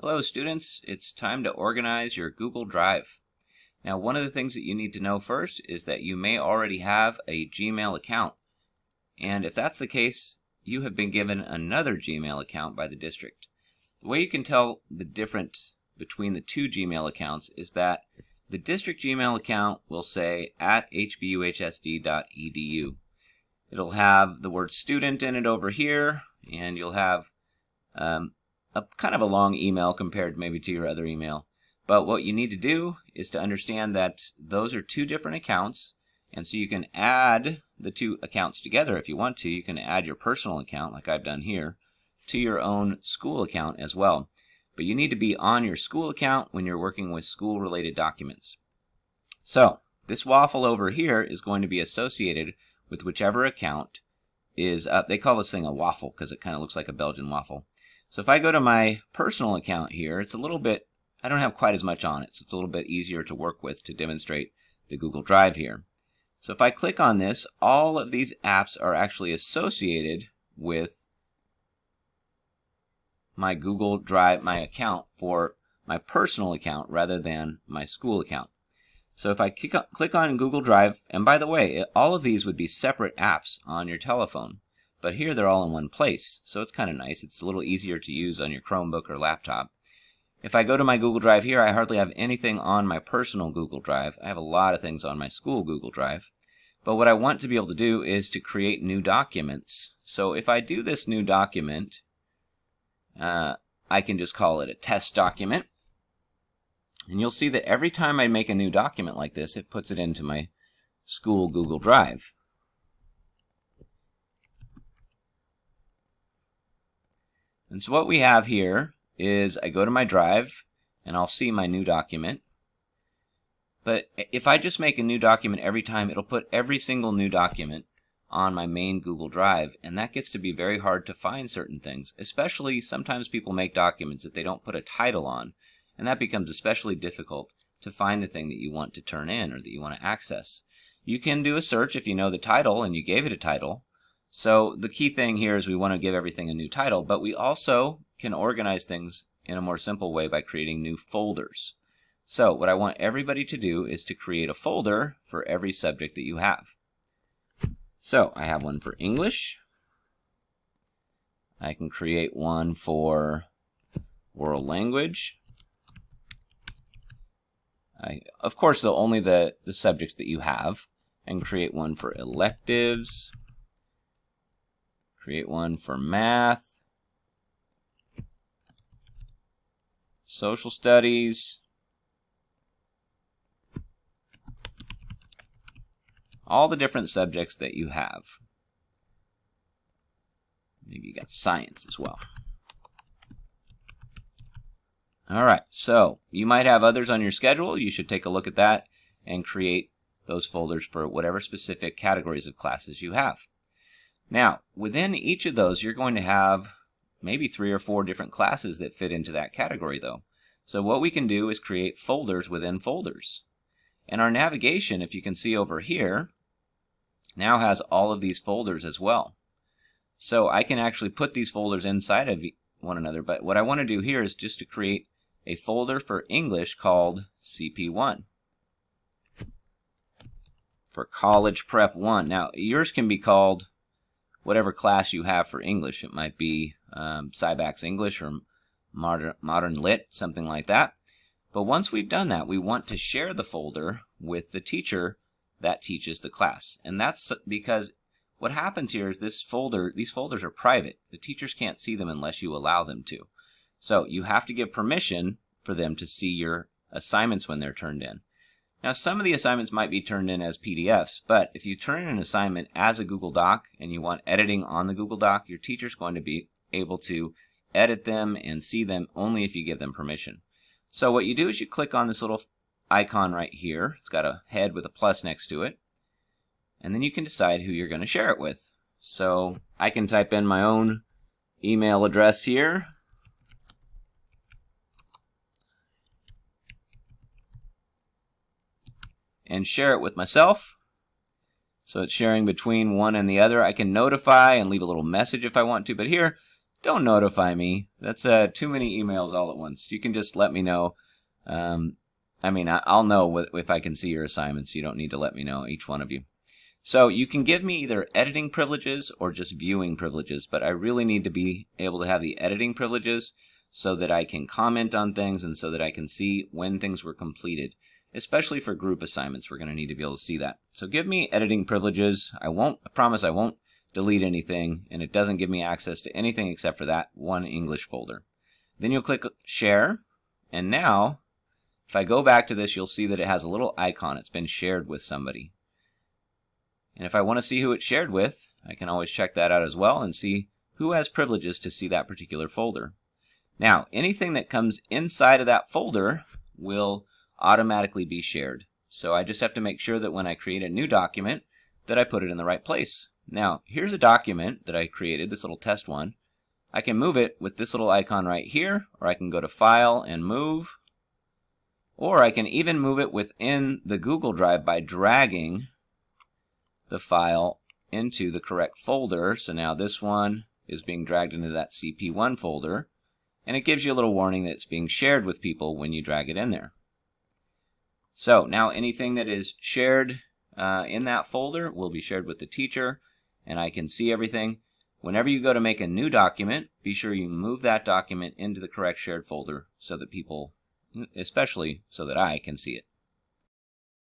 Hello students, it's time to organize your Google Drive. Now one of the things that you need to know first is that you may already have a Gmail account. And if that's the case, you have been given another Gmail account by the district. The way you can tell the difference between the two Gmail accounts is that the district Gmail account will say @hbuhsd.edu. It'll have the word student in it over here, and you'll have a kind of a long email compared maybe to your other email. But what you need to do is to understand that those are two different accounts, and so you can add the two accounts together if you want to. You can add your personal account, like I've done here, to your own school account as well. But you need to be on your school account when you're working with school-related documents. So this waffle over here is going to be associated with whichever account is up. They call this thing a waffle because it kind of looks like a Belgian waffle. So if I go to my personal account here, it's a little bit, I don't have quite as much on it, so it's a little bit easier to work with to demonstrate the Google Drive here. So if I click on this, all of these apps are actually associated with my Google Drive, my account for my personal account rather than my school account. So if I click on Google Drive, and by the way, all of these would be separate apps on your telephone. But here they're all in one place, so it's kind of nice. It's a little easier to use on your Chromebook or laptop. If I go to my Google Drive here, I hardly have anything on my personal Google Drive. I have a lot of things on my school Google Drive. But what I want to be able to do is to create new documents. So if I do this new document, I can just call it a test document. And you'll see that every time I make a new document like this, it puts it into my school Google Drive. And so what we have here is I go to my drive and I'll see my new document. But if I just make a new document every time, it'll put every single new document on my main Google Drive, and that gets to be very hard to find certain things. Especially sometimes people make documents that they don't put a title on, and that becomes especially difficult to find the thing that you want to turn in or that you want to access. You can do a search if you know the title and you gave it a title. So the key thing here is we want to give everything a new title, but we also can organize things in a more simple way by creating new folders. So what I want everybody to do is to create a folder for every subject that you have. So I have one for English. I can create one for world language. Of course, though, only the subjects that you have. And create one for electives. Create one for math, social studies, all the different subjects that you have. Maybe you got science as well. All right, so you might have others on your schedule. You should take a look at that and create those folders for whatever specific categories of classes you have. Now, within each of those, you're going to have maybe 3 or 4 different classes that fit into that category, though. So what we can do is create folders within folders. And our navigation, if you can see over here, now has all of these folders as well. So I can actually put these folders inside of one another, but what I want to do here is just to create a folder for English called CP1. For College Prep 1. Now, yours can be called whatever class you have for English. It might be Cybax English or Modern Lit, something like that. But once we've done that, we want to share the folder with the teacher that teaches the class. And that's because what happens here is these folders are private. The teachers can't see them unless you allow them to. So you have to give permission for them to see your assignments when they're turned in. Now, some of the assignments might be turned in as PDFs, but if you turn in an assignment as a Google Doc and you want editing on the Google Doc, your teacher's going to be able to edit them and see them only if you give them permission. So what you do is you click on this little icon right here. It's got a head with a plus next to it. And then you can decide who you're going to share it with. So I can type in my own email address here. And share it with myself. So it's sharing between one and the other. I can notify and leave a little message if I want to, but here don't notify me. That's too many emails all at once. You can just let me know. I'll know if I can see your assignments. You don't need to let me know, each one of you. So you can give me either editing privileges or just viewing privileges, but I really need to be able to have the editing privileges so that I can comment on things and so that I can see when things were completed. Especially for group assignments, we're going to need to be able to see that. So give me editing privileges. I promise I won't delete anything, and it doesn't give me access to anything except for that one English folder. Then you'll click share, and now if I go back to this, you'll see that it has a little icon. It's been shared with somebody. And if I want to see who it's shared with, I can always check that out as well and see who has privileges to see that particular folder. Now, anything that comes inside of that folder will automatically be shared. So I just have to make sure that when I create a new document that I put it in the right place. Now, here's a document that I created, this little test one. I can move it with this little icon right here, or I can go to File and Move, or I can even move it within the Google Drive by dragging the file into the correct folder. So now this one is being dragged into that CP1 folder, and it gives you a little warning that it's being shared with people when you drag it in there. So now anything that is shared in that folder will be shared with the teacher, and I can see everything. Whenever you go to make a new document, be sure you move that document into the correct shared folder so that people, especially so that I can see it.